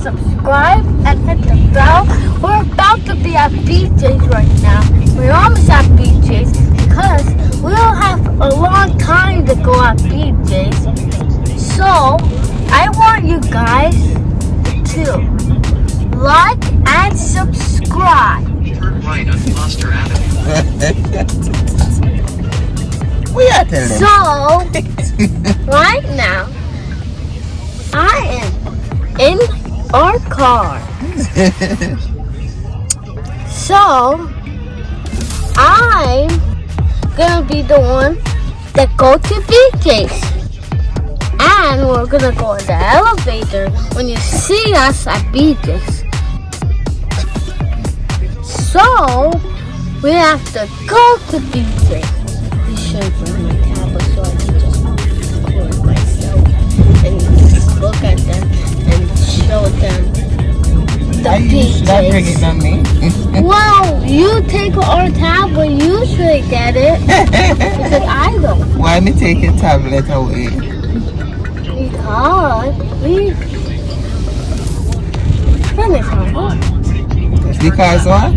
subscribe and hit the bell. We're about to be at BJ's right now. We're almost at BJ's because we don't have a long time to go at BJ's. So, I want you guys to like and subscribe. Turn right on Foster Avenue. We are telling them. So, right now, I am in our car. So, I'm gonna be the one that go to BJ's. And we're gonna go in the elevator when you see us at BJ's. So, we have to go to BJ's. I should bring my tablet so I can just record myself and just look at them and show them the Should I bring it BJ's. on me? Well, you take our tablet, you should get it. Because I don't. Why me take your tablet away? Because we finish our work. Because what?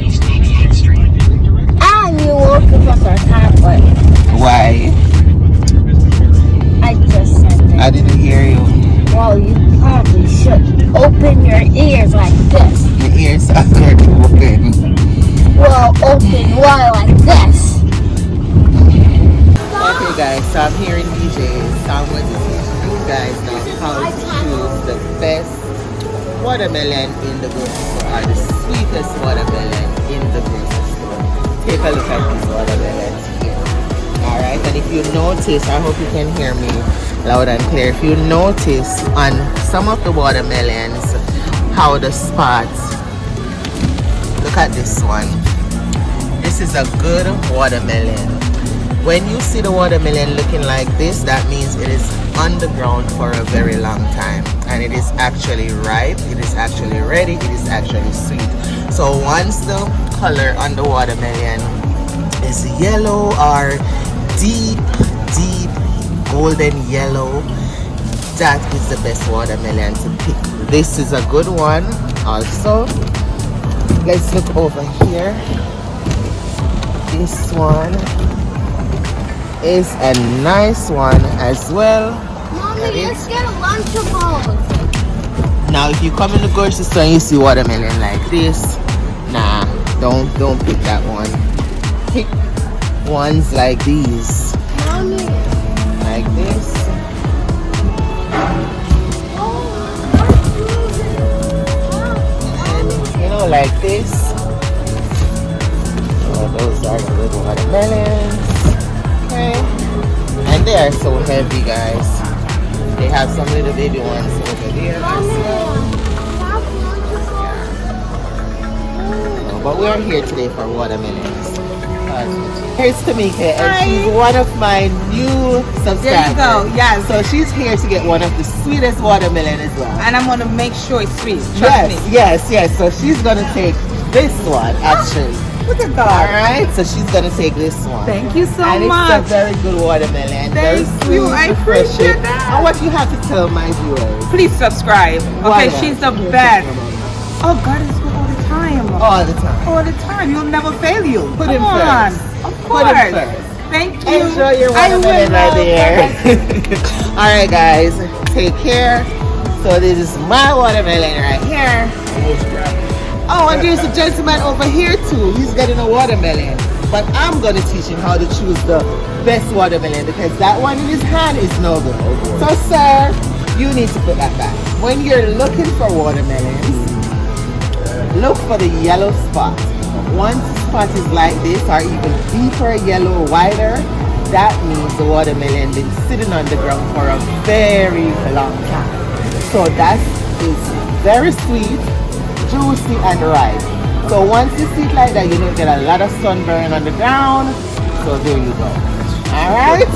And you won't give us our tablet. Why? I just said that. I didn't hear you. Well, you probably should open your ears like this. The ears are already open. Well, open wide like this. Okay guys, so I'm here in BJ's. So I'm going to teach you guys now how to choose the best watermelon in the grocery store, or the sweetest watermelon in the grocery store. Take a look at these watermelons here. Alright, and if you notice, I hope you can hear me loud and clear. If you notice on some of the watermelons how the spots, look at this one. This is a good watermelon. When you see the watermelon looking like this, that means it is on the ground for a very long time, and it is actually ripe, it is actually ready, it is actually sweet. So once the color on the watermelon is yellow or deep golden yellow, that is the best watermelon to pick. This is a good one also. Let's look over here. This one is a nice one as well. Mommy, let's get a Lunchable. Now if you come in the grocery store and you see watermelon like this, nah, don't pick that one. Pick ones like these. Mommy. Like this. And you know, like this. Oh, those are the little watermelons. Okay. And they are so heavy, guys. They have some little baby ones over there as well. But we are here today for watermelons. Here's Tamika, and she's one of my new subscribers. There you go, yes. So she's here to get one of the sweetest watermelon as well. And I'm gonna make sure it's sweet. Trust me. Yes. So she's gonna take this one actually. Look at All God. right, so she's gonna take this one. Thank you so and much. it's a very good watermelon. Very Thank sweet, you. I appreciate refreshing. that. And what you have to tell my viewers? Please subscribe. Why Okay, not? she's the You're best. talking about Oh, God is good all the time. all the time. All the time. He'll never fail you. Put Come him on. first. Of Put course. him first. Thank you. Enjoy your I watermelon will. right there. All right, guys, take care. So this is my watermelon right here. Oh, and there's a gentleman over here too. He's getting a watermelon. But I'm going to teach him how to choose the best watermelon, because that one in his hand is no good. So, sir, you need to put that back. When you're looking for watermelons, look for the yellow spot. Once the spot is like this, or even deeper yellow, wider, that means the watermelon been sitting on the ground for a very long time. So that is very sweet, juicy, and ripe. So once you see it like that, you don't get a lot of sunburn on the ground. So there you go. All right.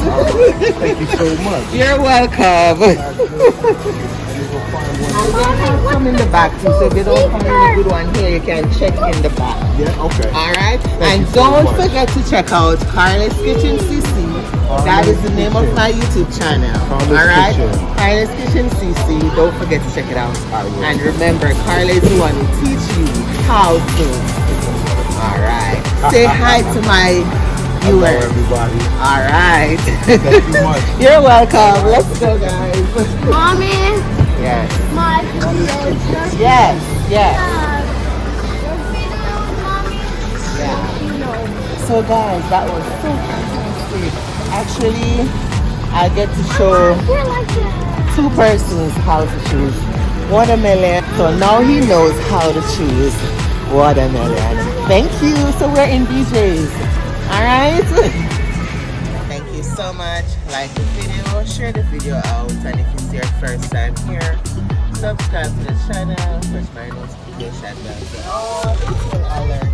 Thank you so much. You're welcome. Some in the back too, so if you don't find a good one here, you can check in the back. Yeah, okay. All right. Thank And you so don't much. forget to check out Carly's Kitchen CC That is the name of my YouTube channel. Carla's Alright? Kitchen. Carla's Kitchen CC. Don't forget to check it out. And remember, Carla is the one who teach you how to. Alright. Say hi to my Hello, viewers. everybody. Alright. Thank you much. You're welcome. Let's go, guys. Mommy, Yes. my videos. Yes. Yes. Your videos, Mommy. Yeah. So guys, that was so fantastic. Actually, I get to show You're like that. 2 persons how to choose watermelon. So now he knows how to choose watermelon. Thank you. So we're in BJ's. Alright? Thank you so much. Like the video, share the video out, and if it's your first time here, subscribe to the channel, push my notification bell so all it's all alert.